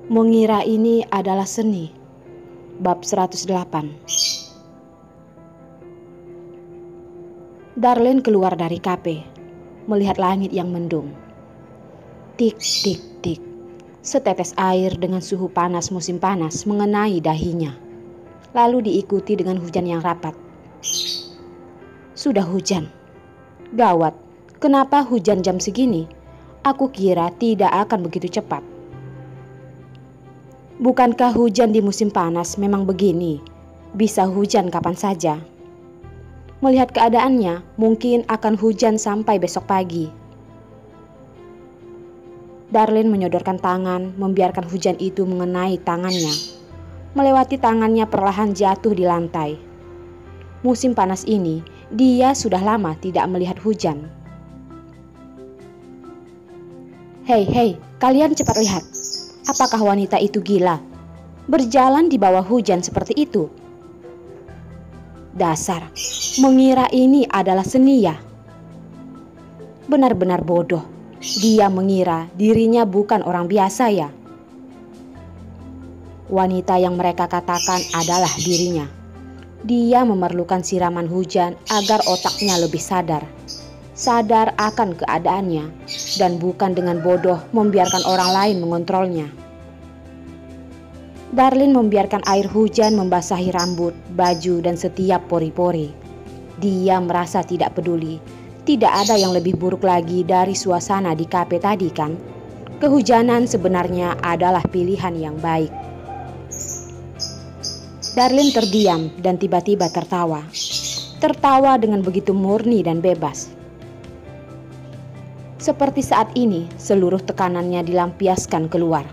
Mengira ini adalah seni. Bab 108. Darlene keluar dari kafe, melihat langit yang mendung. Tik, tik, tik. Setetes air dengan suhu panas musim panas mengenai dahinya. Lalu diikuti dengan hujan yang rapat. Sudah hujan. Gawat, kenapa hujan jam segini? Aku kira tidak akan begitu cepat. Bukankah hujan di musim panas memang begini? Bisa hujan kapan saja. Melihat keadaannya, mungkin akan hujan sampai besok pagi. Darlene menyodorkan tangan, membiarkan hujan itu mengenai tangannya. Melewati tangannya perlahan jatuh di lantai. Musim panas ini, dia sudah lama tidak melihat hujan. Hei, kalian cepat lihat. Apakah wanita itu gila? Berjalan di bawah hujan seperti itu. Dasar, mengira ini adalah seni ya? Benar-benar bodoh. Dia mengira dirinya bukan orang biasa ya? Wanita yang mereka katakan adalah dirinya. Dia memerlukan siraman hujan agar otaknya lebih sadar. Sadar akan keadaannya dan bukan dengan bodoh membiarkan orang lain mengontrolnya. Darlene membiarkan air hujan membasahi rambut, baju, dan setiap pori-pori. Dia merasa tidak peduli. Tidak ada yang lebih buruk lagi dari suasana di kafe tadi kan? Kehujanan sebenarnya adalah pilihan yang baik. Darlene terdiam dan tiba-tiba tertawa. Tertawa dengan begitu murni dan bebas. Seperti saat ini, seluruh tekanannya dilampiaskan keluar.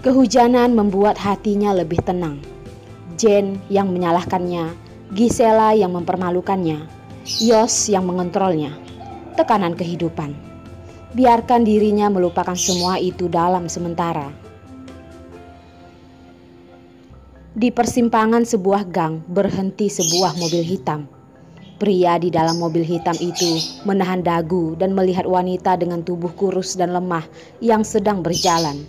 Kehujanan membuat hatinya lebih tenang. Jane yang menyalahkannya, Gisela yang mempermalukannya, Yos yang mengontrolnya. Tekanan kehidupan. Biarkan dirinya melupakan semua itu dalam sementara. Di persimpangan sebuah gang berhenti sebuah mobil hitam. Pria di dalam mobil hitam itu menahan dagu dan melihat wanita dengan tubuh kurus dan lemah yang sedang berjalan.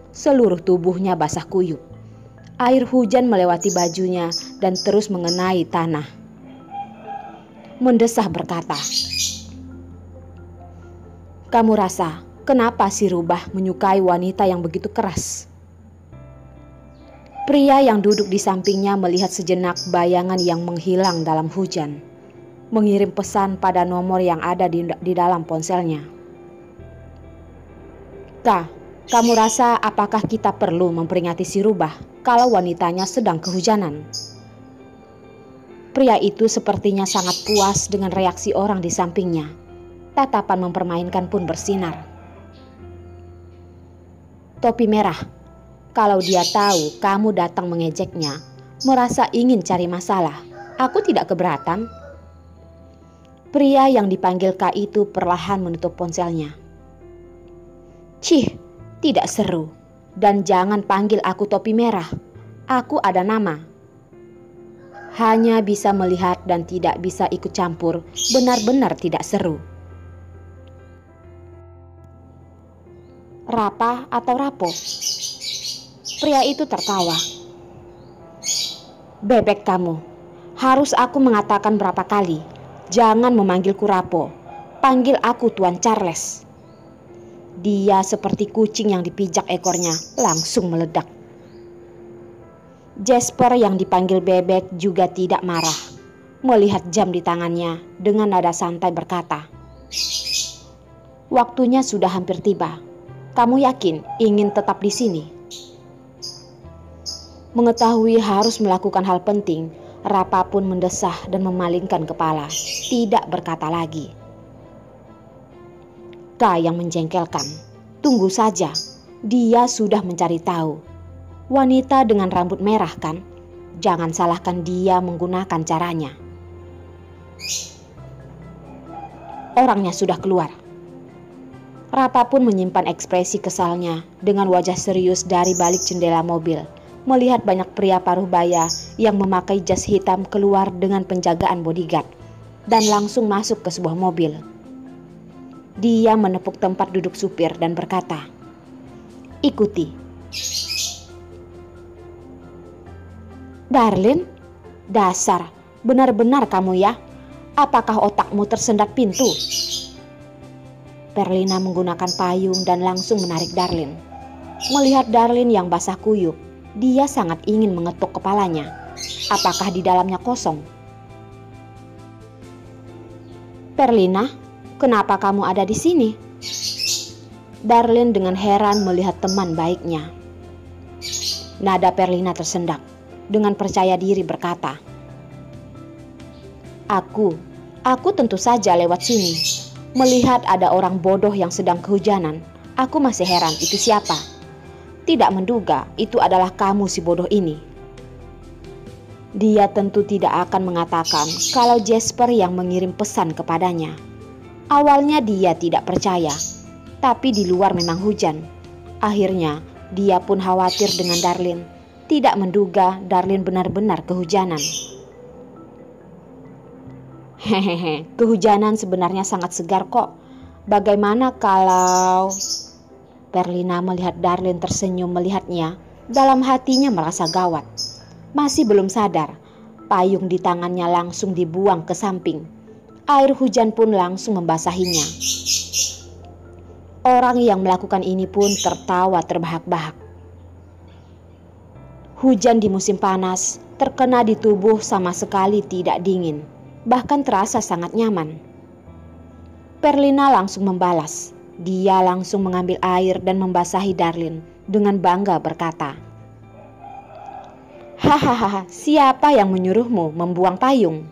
Seluruh tubuhnya basah kuyup. Air hujan melewati bajunya dan terus mengenai tanah. Mendesah berkata, "Kamu rasa kenapa si rubah menyukai wanita yang begitu keras?" Pria yang duduk di sampingnya melihat sejenak bayangan yang menghilang dalam hujan. Mengirim pesan pada nomor yang ada di dalam ponselnya. "Kak, kamu rasa apakah kita perlu memperingati si rubah kalau wanitanya sedang kehujanan?" Pria itu sepertinya sangat puas dengan reaksi orang di sampingnya. Tatapan mempermainkan pun bersinar. "Topi merah, kalau dia tahu kamu datang mengejeknya, merasa ingin cari masalah, aku tidak keberatan." Pria yang dipanggil Kak itu perlahan menutup ponselnya. "Cih, tidak seru. Dan jangan panggil aku topi merah. Aku ada nama. Hanya bisa melihat dan tidak bisa ikut campur. Benar-benar tidak seru." "Rapa atau rapo?" Pria itu tertawa. "Bebek kamu. Harus aku mengatakan berapa kali? Jangan memanggilku Rapo. Panggil aku Tuan Charles." Dia seperti kucing yang dipijak ekornya langsung meledak. Jasper yang dipanggil Bebek juga tidak marah. Melihat jam di tangannya dengan nada santai berkata, "Waktunya sudah hampir tiba. Kamu yakin ingin tetap di sini?" Mengetahui harus melakukan hal penting, Rapa pun mendesah dan memalingkan kepala, tidak berkata lagi. Kak yang menjengkelkan. Tunggu saja, dia sudah mencari tahu. Wanita dengan rambut merah kan? Jangan salahkan dia menggunakan caranya. Orangnya sudah keluar. Rapa pun menyimpan ekspresi kesalnya dengan wajah serius dari balik jendela mobil. Melihat banyak pria paruh baya yang memakai jas hitam keluar dengan penjagaan bodyguard dan langsung masuk ke sebuah mobil. Dia menepuk tempat duduk supir dan berkata, Ikuti. Darlin, dasar, benar-benar kamu ya. Apakah otakmu tersendat pintu? Perlina menggunakan payung dan langsung menarik Darlin. Melihat Darlin yang basah kuyup, dia sangat ingin mengetuk kepalanya. Apakah di dalamnya kosong? Perlina, kenapa kamu ada di sini? Darlin dengan heran melihat teman baiknya. Nada Perlina tersendak. Dengan percaya diri berkata, Aku tentu saja lewat sini. Melihat ada orang bodoh yang sedang kehujanan, aku masih heran itu siapa. Tidak menduga itu adalah kamu si bodoh ini. Dia tentu tidak akan mengatakan kalau Jasper yang mengirim pesan kepadanya. Awalnya dia tidak percaya, tapi di luar memang hujan. Akhirnya dia pun khawatir dengan Darlin. Tidak menduga Darlin benar-benar kehujanan. Hehehe, kehujanan sebenarnya sangat segar kok. Bagaimana kalau... Perlina melihat Darlin tersenyum melihatnya. Dalam hatinya merasa gawat. Masih belum sadar, payung di tangannya langsung dibuang ke samping. Air hujan pun langsung membasahinya. Orang yang melakukan ini pun tertawa terbahak-bahak. Hujan di musim panas terkena di tubuh sama sekali tidak dingin, bahkan terasa sangat nyaman. Perlina langsung membalas. Dia langsung mengambil air dan membasahi Darlin dengan bangga berkata, Hahaha, siapa yang menyuruhmu membuang payung?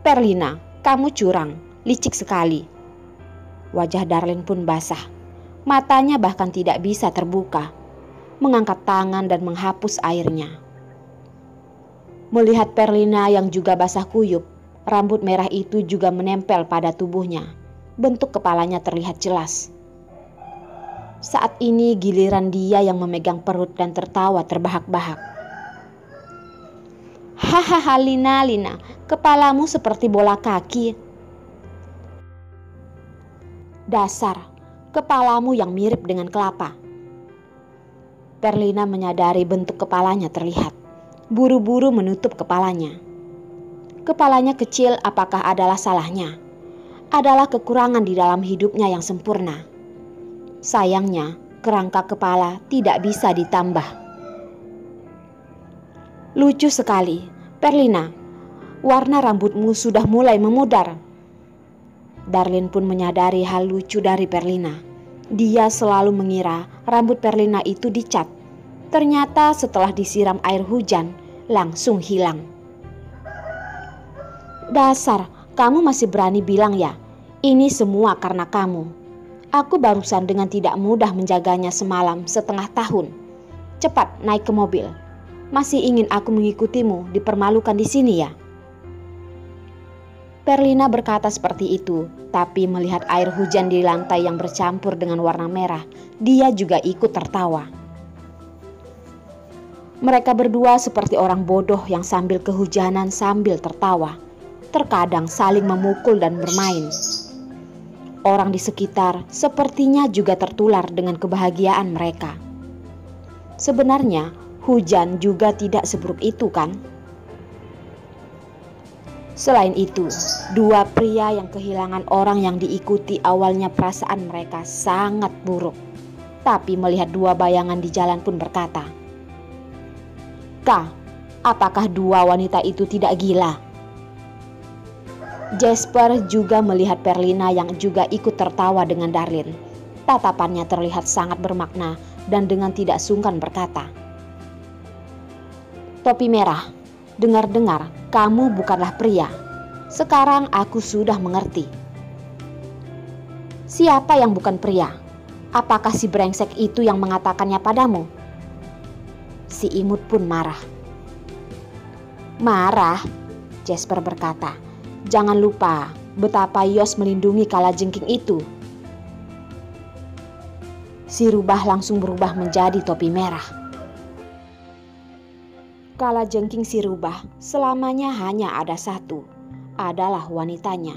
Perlina, kamu curang, licik sekali. Wajah Darlin pun basah. Matanya bahkan tidak bisa terbuka. Mengangkat tangan dan menghapus airnya. Melihat Perlina yang juga basah kuyup, rambut merah itu juga menempel pada tubuhnya. Bentuk kepalanya terlihat jelas. Saat ini giliran dia yang memegang perut dan tertawa terbahak-bahak. Hahaha, Lina, kepalamu seperti bola kaki. Dasar, kepalamu yang mirip dengan kelapa. Perlina menyadari bentuk kepalanya terlihat. Buru-buru menutup kepalanya. Kepalanya kecil, apakah adalah salahnya? Adalah kekurangan di dalam hidupnya yang sempurna. Sayangnya, kerangka kepala tidak bisa ditambah. Lucu sekali, Perlina. Warna rambutmu sudah mulai memudar. Darlin pun menyadari hal lucu dari Perlina. Dia selalu mengira rambut Perlina itu dicat. Ternyata setelah disiram air hujan, langsung hilang. Dasar, kamu masih berani bilang ya, ini semua karena kamu. Aku barusan dengan tidak mudah menjaganya semalam setengah tahun. Cepat naik ke mobil. Masih ingin aku mengikutimu dipermalukan di sini ya? Perlina berkata seperti itu, tapi melihat air hujan di lantai yang bercampur dengan warna merah, dia juga ikut tertawa. Mereka berdua seperti orang bodoh yang sambil kehujanan sambil tertawa. Terkadang saling memukul dan bermain. Orang di sekitar sepertinya juga tertular dengan kebahagiaan mereka. Sebenarnya hujan juga tidak seburuk itu kan? Selain itu, dua pria yang kehilangan orang yang diikuti awalnya perasaan mereka sangat buruk. Tapi melihat dua bayangan di jalan pun berkata, Kak, apakah dua wanita itu tidak gila? Jasper juga melihat Perlina yang juga ikut tertawa dengan Darlin. Tatapannya terlihat sangat bermakna dan dengan tidak sungkan berkata, Topi merah, dengar-dengar kamu bukanlah pria. Sekarang aku sudah mengerti. Siapa yang bukan pria? Apakah si brengsek itu yang mengatakannya padamu? Si imut pun marah. Marah? Jasper berkata, jangan lupa betapa Yos melindungi kalajengking itu. Si rubah langsung berubah menjadi topi merah. Kalajengking si rubah selamanya hanya ada satu, adalah wanitanya.